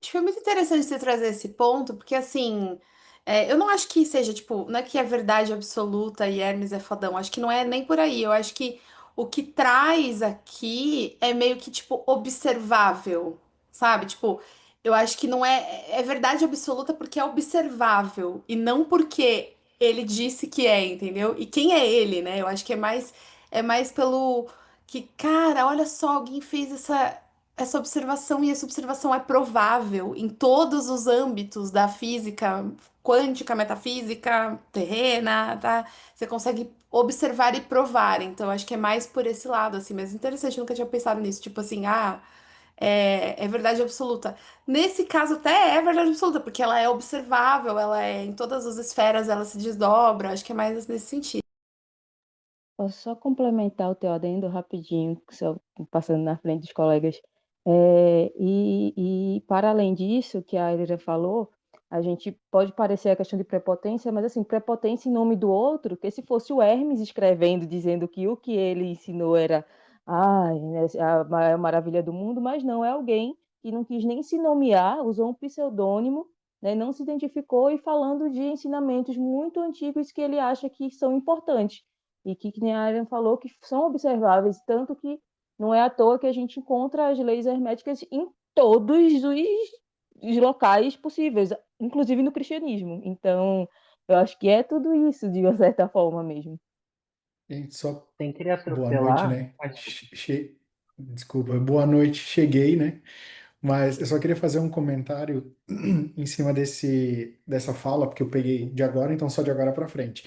A: Acho que foi muito interessante você trazer esse ponto, porque assim, eu não acho que seja, tipo, não é que é verdade absoluta e Hermes é fodão, acho que não é nem por aí, eu acho que o que traz aqui é meio que, tipo, observável, sabe? Tipo, eu acho que não é verdade absoluta porque é observável, e não porque ele disse que é, entendeu? E quem é ele, né? Eu acho que é mais pelo que, cara, olha só, alguém fez essa observação e essa observação é provável em todos os âmbitos da física quântica, metafísica, terrena, tá? Você consegue observar e provar. Então, acho que é mais por esse lado, assim. Mas interessante, eu nunca tinha pensado nisso. Tipo assim, é verdade absoluta. Nesse caso, até é verdade absoluta, porque ela é observável, ela é em todas as esferas, ela se desdobra. Acho que é mais nesse sentido.
C: Posso só complementar o teu adendo rapidinho, só passando na frente dos colegas. E para além disso, que a Elira falou, a gente pode parecer a questão de prepotência, mas assim, prepotência em nome do outro, que se fosse o Hermes escrevendo, dizendo que o que ele ensinou era né, a maior maravilha do mundo, mas não, é alguém que não quis nem se nomear, usou um pseudônimo, né, não se identificou e falando de ensinamentos muito antigos que ele acha que são importantes e que nem a Aaron falou, que são observáveis, tanto que não é à toa que a gente encontra as leis herméticas em todos os locais possíveis, inclusive no cristianismo. Então, eu acho que é tudo isso, de uma certa forma mesmo.
J: Gente, só
B: Sem querer
J: boa noite,
B: atropelar.
J: né? Desculpa, boa noite, cheguei, né? Mas eu só queria fazer um comentário em cima dessa fala, porque eu peguei de agora, então só de agora para frente.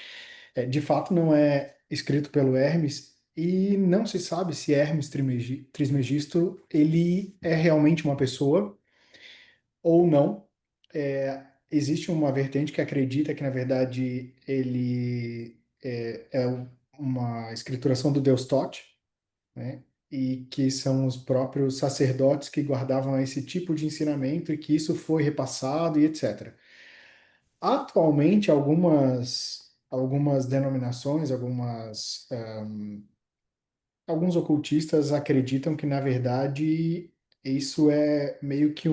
J: De fato, não é escrito pelo Hermes, e não se sabe se Hermes Trismegisto ele é realmente uma pessoa ou não. Existe uma vertente que acredita que, na verdade, ele uma escrituração do deus Tote, né? E que são os próprios sacerdotes que guardavam esse tipo de ensinamento e que isso foi repassado e etc. Atualmente, algumas denominações, alguns ocultistas acreditam que, na verdade, isso é meio que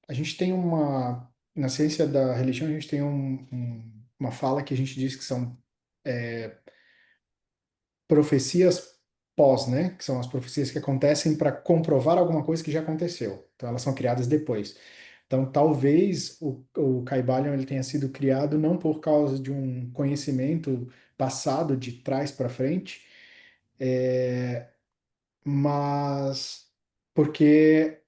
J: a gente tem na ciência da religião, a gente tem uma fala que a gente diz que são profecias pós, né? Que são as profecias que acontecem para comprovar alguma coisa que já aconteceu. Então, elas são criadas depois. Então, talvez o Kybalion ele tenha sido criado não por causa de um conhecimento passado de trás para frente, mas porque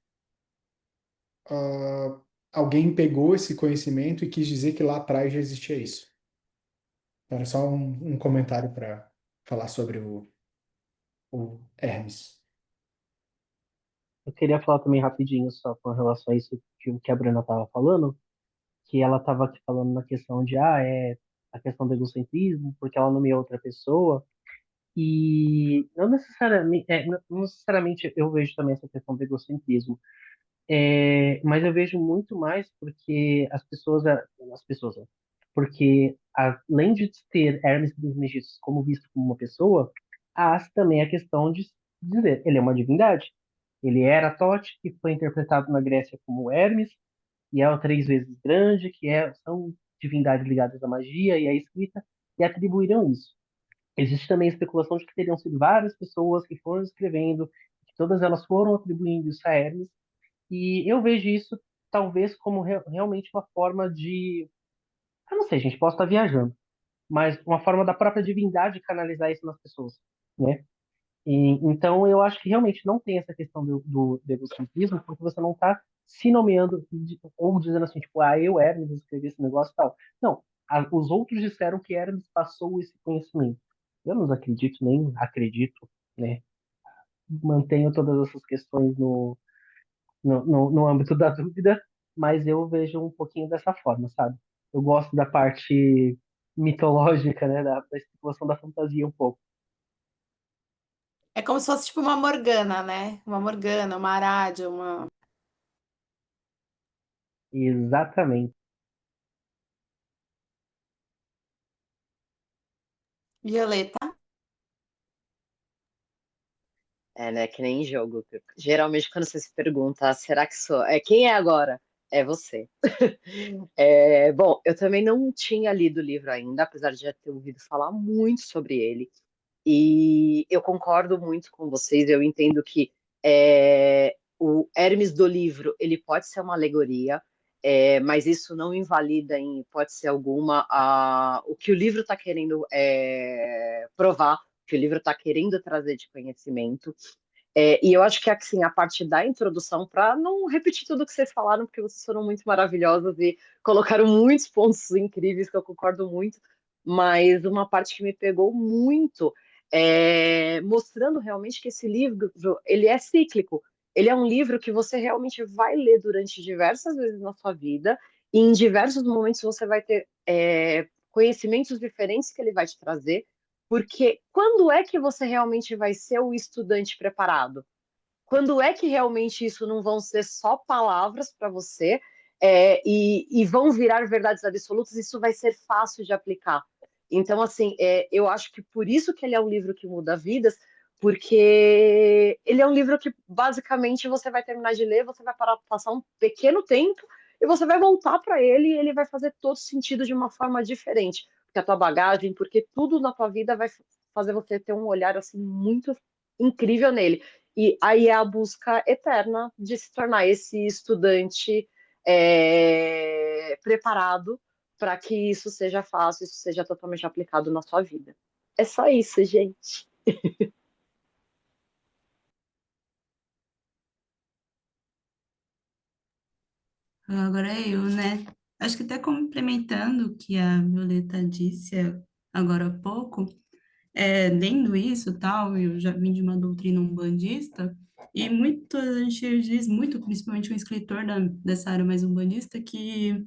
J: ah, alguém pegou esse conhecimento e quis dizer que lá atrás já existia isso. Então, era só um comentário para falar sobre o Hermes.
B: Eu queria falar também rapidinho só com relação a isso que a Bruna estava falando, que ela estava aqui falando na questão de, a questão do egocentrismo, porque ela nomeou outra pessoa, e não necessariamente eu vejo também essa questão do egocentrismo, mas eu vejo muito mais porque porque além de ter Hermes Trismegistus como visto como uma pessoa, há também a questão de dizer, ele é uma divindade. Ele era Tote, que foi interpretado na Grécia como Hermes, e é o três vezes grande, são divindades ligadas à magia e à escrita, e atribuíram isso. Existe também a especulação de que teriam sido várias pessoas que foram escrevendo, que todas elas foram atribuindo isso a Hermes, e eu vejo isso talvez como realmente uma forma de. Eu não sei, gente, posso estar viajando, mas uma forma da própria divindade canalizar isso nas pessoas, né? Então, eu acho que realmente não tem essa questão do egocentrismo, porque você não está se nomeando ou dizendo assim, tipo, eu, Hermes, escrevi esse negócio e tal. Não, os outros disseram que Hermes passou esse conhecimento. Eu não acredito, nem acredito, né? Mantenho todas essas questões no âmbito da dúvida, mas eu vejo um pouquinho dessa forma, sabe? Eu gosto da parte mitológica, né? Da especulação da fantasia um pouco.
A: É como se fosse tipo uma Morgana, né? Uma Morgana, uma Aradia, uma.
B: Exatamente.
A: Violeta.
K: É, né? Que nem em jogo. Geralmente, quando você se pergunta, será que sou? Quem é agora? É você. Bom, eu também não tinha lido o livro ainda, apesar de já ter ouvido falar muito sobre ele. E eu concordo muito com vocês. Eu entendo que o Hermes do livro ele pode ser uma alegoria, mas isso não invalida em hipótese alguma o que o livro está querendo provar, o que o livro está querendo trazer de conhecimento. E eu acho que assim, a parte da introdução, para não repetir tudo que vocês falaram, porque vocês foram muito maravilhosos e colocaram muitos pontos incríveis que eu concordo muito, mas uma parte que me pegou muito mostrando realmente que esse livro ele é cíclico. Ele é um livro que você realmente vai ler durante diversas vezes na sua vida, e em diversos momentos você vai ter conhecimentos diferentes que ele vai te trazer, porque quando é que você realmente vai ser o estudante preparado? Quando é que realmente isso não vão ser só palavras para você e vão virar verdades absolutas? Isso vai ser fácil de aplicar. Então, assim, eu acho que por isso que ele é um livro que muda vidas, porque ele é um livro que basicamente você vai terminar de ler, você vai parar, passar um pequeno tempo e você vai voltar para ele e ele vai fazer todo sentido de uma forma diferente. Porque a tua bagagem, porque tudo na tua vida vai fazer você ter um olhar assim muito incrível nele. E aí é a busca eterna de se tornar esse estudante preparado para que isso seja fácil, isso seja totalmente aplicado na sua vida. É só isso, gente.
E: Agora é eu, né? Acho que até complementando o que a Violeta disse agora há pouco, lendo isso e tal, eu já vim de uma doutrina umbandista, e muito, a gente diz muito, principalmente um escritor dessa área mais umbandista, que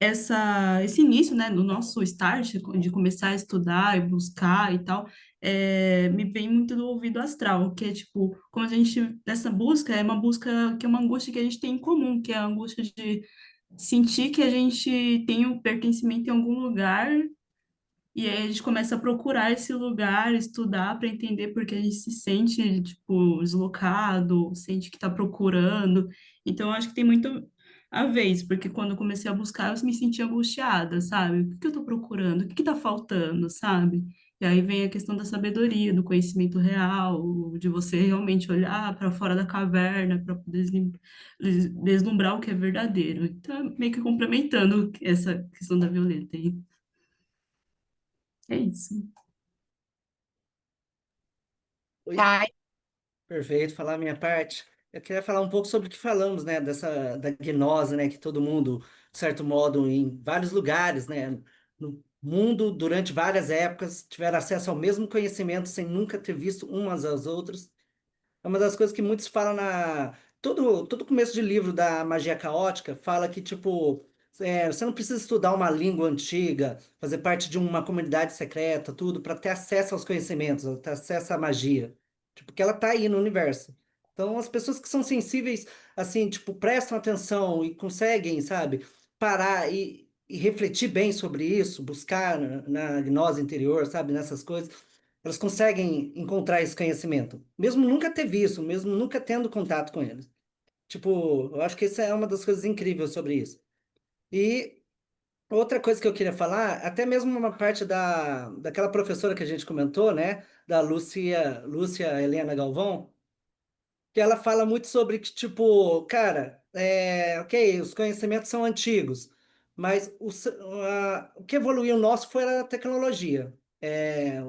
E: esse início, né, no nosso start, de começar a estudar e buscar e tal, me vem muito do ouvido astral, que é tipo, como a gente, essa busca é uma busca que é uma angústia que a gente tem em comum, que é a angústia de sentir que a gente tem o pertencimento em algum lugar e aí a gente começa a procurar esse lugar, estudar para entender porque a gente se sente, tipo, deslocado, sente que está procurando. Então, eu acho que tem muito a ver isso, porque quando eu comecei a buscar, eu me senti angustiada, sabe? O que que eu estou procurando? O que que está faltando, sabe? E aí vem a questão da sabedoria, do conhecimento real, de você realmente olhar para fora da caverna para poder deslumbrar o que é verdadeiro. Então, meio que complementando essa questão da Violeta aí. É isso.
F: Oi,
A: Ai,
F: perfeito, falar a minha parte. Eu queria falar um pouco sobre o que falamos, né, da gnose, né, que todo mundo, de certo modo, em vários lugares, né, no mundo, durante várias épocas, tiveram acesso ao mesmo conhecimento sem nunca ter visto umas às outras. É uma das coisas que muitos falam na. Todo começo de livro da magia caótica fala que, tipo, você não precisa estudar uma língua antiga, fazer parte de uma comunidade secreta, tudo, para ter acesso aos conhecimentos, ter acesso à magia. Tipo, porque ela tá aí no universo. Então, as pessoas que são sensíveis, assim, tipo, prestam atenção e conseguem, sabe, parar e refletir bem sobre isso, buscar na gnose interior, sabe, nessas coisas elas conseguem encontrar esse conhecimento, mesmo nunca ter visto, mesmo nunca tendo contato com eles. Tipo, eu acho que isso é uma das coisas incríveis sobre isso. E outra coisa que eu queria falar, até mesmo uma parte daquela professora que a gente comentou, né, da Lúcia Helena Galvão, que ela fala muito sobre que, tipo, cara, ok, os conhecimentos são antigos, mas o que evoluiu nosso foi a tecnologia.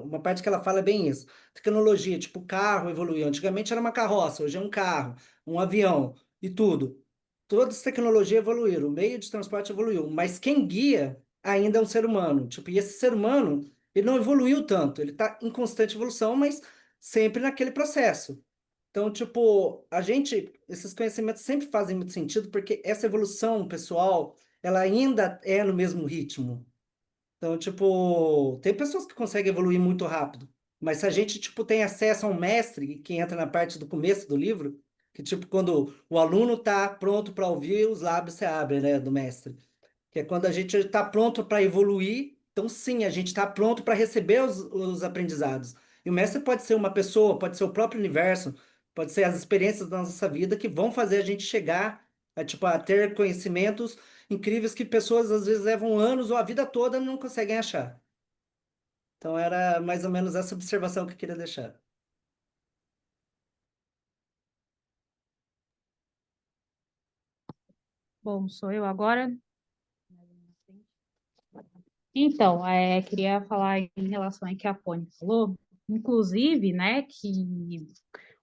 F: Uma parte que ela fala é bem isso. Tecnologia, tipo, carro evoluiu. Antigamente era uma carroça, hoje é um carro, um avião e tudo. Todas as tecnologias evoluíram, o meio de transporte evoluiu, mas quem guia ainda é um ser humano. Tipo, e esse ser humano, ele não evoluiu tanto, ele está em constante evolução, mas sempre naquele processo. Então, tipo, esses conhecimentos sempre fazem muito sentido porque essa evolução pessoal, ela ainda é no mesmo ritmo. Então, tipo, tem pessoas que conseguem evoluir muito rápido, mas se a gente, tipo, tem acesso a um mestre, que entra na parte do começo do livro, que, tipo, quando o aluno tá pronto para ouvir, os lábios se abrem, né, do mestre que é quando a gente está pronto para evoluir. Então, sim, a gente está pronto para receber os aprendizados. E o mestre pode ser uma pessoa, pode ser o próprio universo, pode ser as experiências da nossa vida que vão fazer a gente chegar a, tipo, a ter conhecimentos incríveis que pessoas às vezes levam anos ou a vida toda e não conseguem achar. Então, era mais ou menos essa observação que eu queria deixar.
D: Bom, sou eu agora. Então, queria falar em relação ao que a Pony falou, inclusive, né, que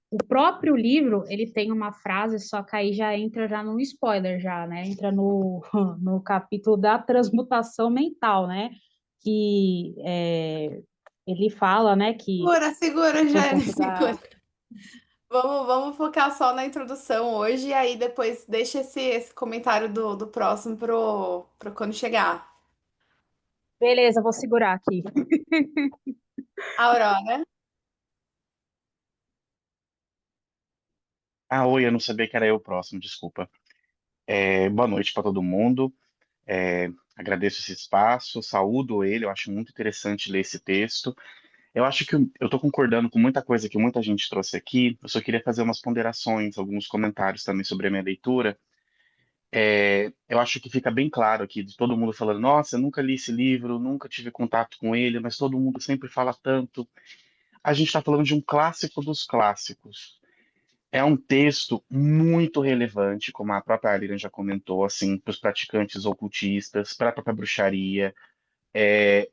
D: o próprio livro, ele tem uma frase, só que aí já entra já num spoiler já, né? Entra no, no capítulo da transmutação mental, né? Que ele fala, né, que
A: segura, segura,
D: por
A: Jane,
D: conta
A: segura.
D: da...
A: Vamos focar só na introdução hoje e aí depois deixa esse comentário do próximo pro quando chegar.
D: Beleza, vou segurar aqui.
A: Aurora.
L: Ah, oi, eu não sabia que era eu o próximo, desculpa. Boa noite para todo mundo. Agradeço esse espaço, saúdo ele, eu acho muito interessante ler esse texto. Eu acho que eu estou concordando com muita coisa que muita gente trouxe aqui. Eu só queria fazer umas ponderações, alguns comentários também sobre a minha leitura. Eu acho que fica bem claro aqui, de todo mundo falando, nossa, eu nunca li esse livro, nunca tive contato com ele, mas todo mundo sempre fala tanto. A gente está falando de um clássico dos clássicos. É um texto muito relevante, como a própria Alira já comentou, assim, para os praticantes ocultistas, para a própria bruxaria. É,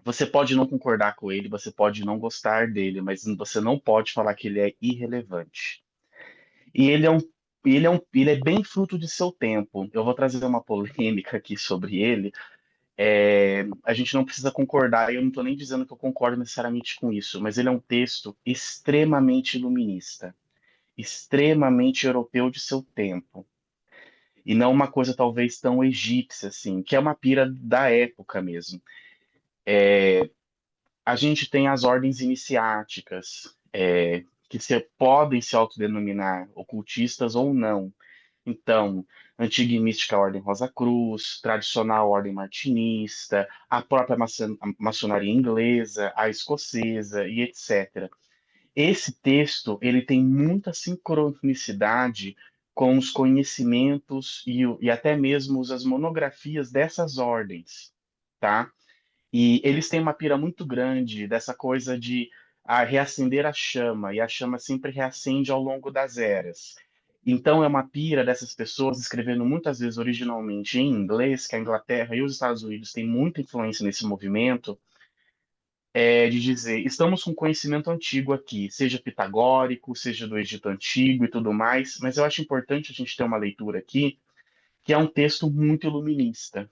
L: Você pode não concordar com ele, você pode não gostar dele, mas você não pode falar que ele é irrelevante. E ele é bem fruto de seu tempo. Eu vou trazer uma polêmica aqui sobre ele, A gente não precisa concordar, e eu não estou nem dizendo que eu concordo necessariamente com isso, mas ele é um texto extremamente iluminista, extremamente europeu de seu tempo, e não uma coisa talvez tão egípcia assim, que é uma pira da época mesmo. A gente tem as ordens iniciáticas, que podem se autodenominar ocultistas ou não. Então, antiga e mística Ordem Rosa Cruz, tradicional Ordem Martinista, a própria a maçonaria inglesa, a escocesa e etc. Esse texto, ele tem muita sincronicidade com os conhecimentos e até mesmo as monografias dessas ordens, tá? E eles têm uma pira muito grande dessa coisa de reacender a chama, e a chama sempre reacende ao longo das eras. Então é uma pira dessas pessoas escrevendo muitas vezes originalmente em inglês, que a Inglaterra e os Estados Unidos têm muita influência nesse movimento, de dizer, estamos com conhecimento antigo aqui, seja pitagórico, seja do Egito Antigo e tudo mais, mas eu acho importante a gente ter uma leitura aqui, que é um texto muito iluminista,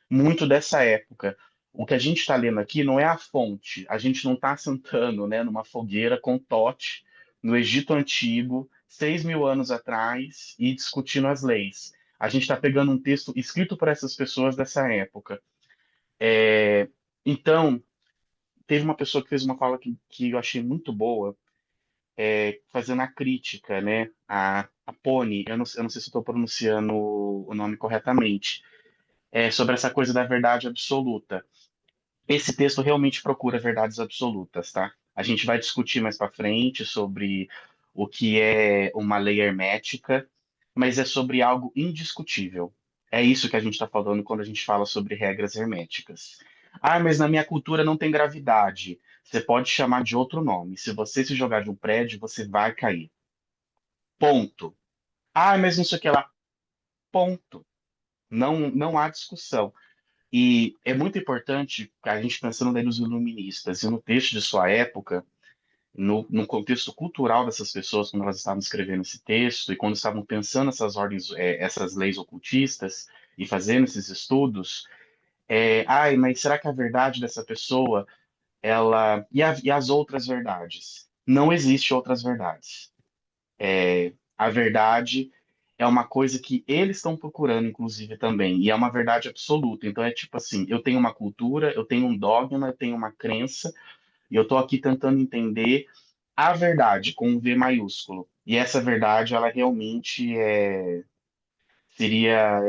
L: muito dessa época. O que a gente está lendo aqui não é a fonte. A gente não está sentando, né, numa fogueira com Tote no Egito Antigo, 6.000 anos atrás, e discutindo as leis. A gente está pegando um texto escrito por essas pessoas dessa época. Então, teve uma pessoa que fez uma fala que eu achei muito boa, fazendo a crítica, né, a Pony, eu não sei se estou pronunciando o nome corretamente, sobre essa coisa da verdade absoluta. Esse texto realmente procura verdades absolutas, tá? A gente vai discutir mais para frente sobre o que é uma lei hermética, mas é sobre algo indiscutível. É isso que a gente está falando quando a gente fala sobre regras herméticas. Ah, mas na minha cultura não tem gravidade. Você pode chamar de outro nome. Se você se jogar de um prédio, você vai cair. Ponto. Ah, mas não sei o que lá. Ponto. Não, não há discussão. E é muito importante a gente pensando daí nos iluministas e no texto de sua época, no contexto cultural dessas pessoas, quando elas estavam escrevendo esse texto e quando estavam pensando essas ordens, essas leis ocultistas e fazendo esses estudos, ai, mas será que a verdade dessa pessoa, e as outras verdades? Não existe outras verdades. A verdade é uma coisa que eles estão procurando, inclusive, também, e é uma verdade absoluta. Então, é tipo assim: eu tenho uma cultura, eu tenho um dogma, eu tenho uma crença, e eu estou aqui tentando entender a verdade, com um V maiúsculo. E essa verdade, ela realmente seria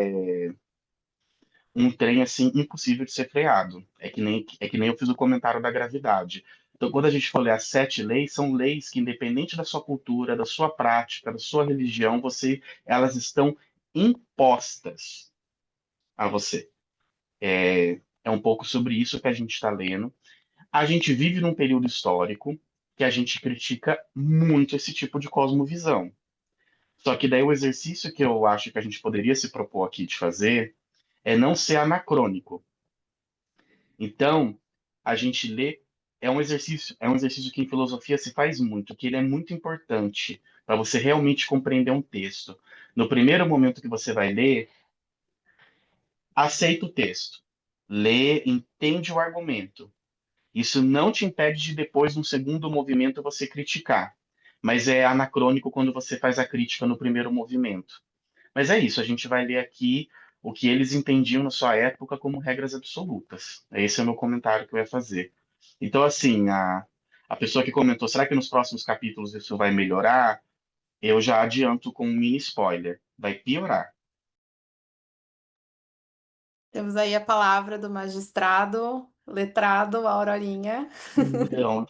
L: um trem, assim, impossível de ser freado. É que nem eu fiz o comentário da gravidade. Então, quando a gente for ler as 7 leis, são leis que, independente da sua cultura, da sua prática, da sua religião, elas estão impostas a você. É um pouco sobre isso que a gente está lendo. A gente vive num período histórico que a gente critica muito esse tipo de cosmovisão. Só que daí o exercício que eu acho que a gente poderia se propor aqui de fazer é não ser anacrônico. Então, a gente lê, é um exercício que em filosofia se faz muito, que ele é muito importante para você realmente compreender um texto. No primeiro momento que você vai ler, aceita o texto. Lê, entende o argumento. Isso não te impede de depois, num segundo movimento, você criticar. Mas é anacrônico quando você faz a crítica no primeiro movimento. Mas é isso, a gente vai ler aqui o que eles entendiam na sua época como regras absolutas. Esse é o meu comentário que eu ia fazer. Então, assim, a pessoa que comentou, será que nos próximos capítulos isso vai melhorar? Eu já adianto com um mini spoiler. Vai piorar.
A: Temos aí a palavra do magistrado, letrado, Aurorinha.
L: Então,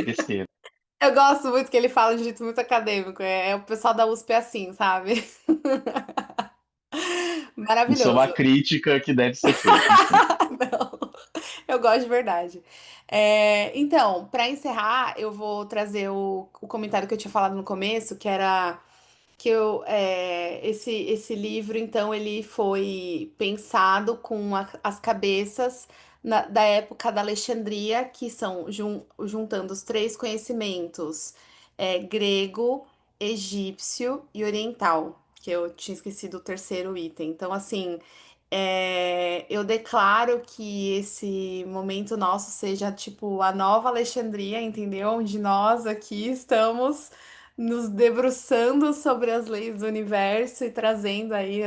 L: besteira.
A: Eu gosto muito que ele fala de jeito muito acadêmico. O pessoal da USP é assim, sabe?
L: Isso é uma
A: Maravilhoso.
L: crítica que deve ser feita, enfim.
A: Não, eu gosto de verdade. Então, para encerrar, eu vou trazer o comentário que eu tinha falado no começo, que era que esse livro, então, ele foi pensado com as cabeças da época da Alexandria, que são juntando os três conhecimentos, grego, egípcio e oriental, que eu tinha esquecido o terceiro item. Então, assim, Eu declaro que esse momento nosso seja tipo a nova Alexandria, entendeu? Onde nós aqui estamos nos debruçando sobre as leis do universo e trazendo aí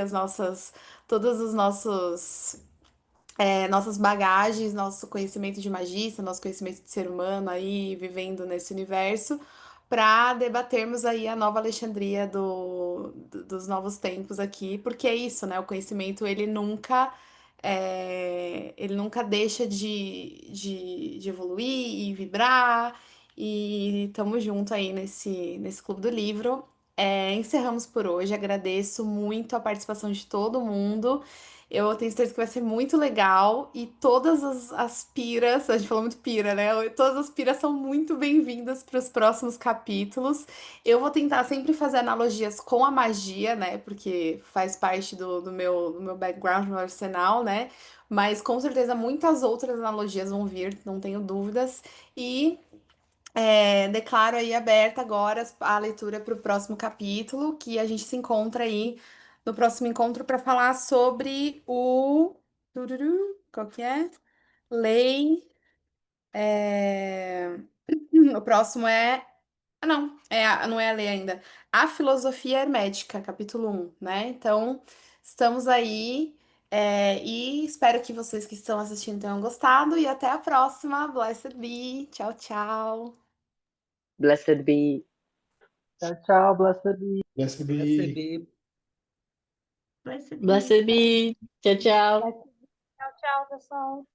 A: todos os nossas bagagens, nosso conhecimento de magista, nosso conhecimento de ser humano aí vivendo nesse universo, para debatermos aí a nova Alexandria dos novos tempos aqui, porque é isso, né? O conhecimento ele nunca deixa de evoluir e vibrar, e estamos junto aí nesse Clube do Livro. Encerramos por hoje. Agradeço muito a participação de todo mundo. Eu tenho certeza que vai ser muito legal e todas as piras, a gente falou muito pira, né? Todas as piras são muito bem-vindas para os próximos capítulos. Eu vou tentar sempre fazer analogias com a magia, né? Porque faz parte do meu background, do meu arsenal, né? Mas com certeza muitas outras analogias vão vir, não tenho dúvidas. E declaro aí aberta agora a leitura para o próximo capítulo, que a gente se encontra aí no próximo encontro para falar sobre o. Qual que é? Lei. é, O próximo é. Ah, não, não é a lei ainda. A filosofia hermética, capítulo 1, né? Então, estamos aí. E espero que vocês que estão assistindo tenham gostado. E até a próxima. Blessed be. Tchau, tchau.
K: Blessed be.
B: Tchau, tchau, Blessed.
J: Essa
F: Recebi.
H: Vai ser
I: Blessed be. Tchau, tchau.
D: Tchau, tchau, pessoal.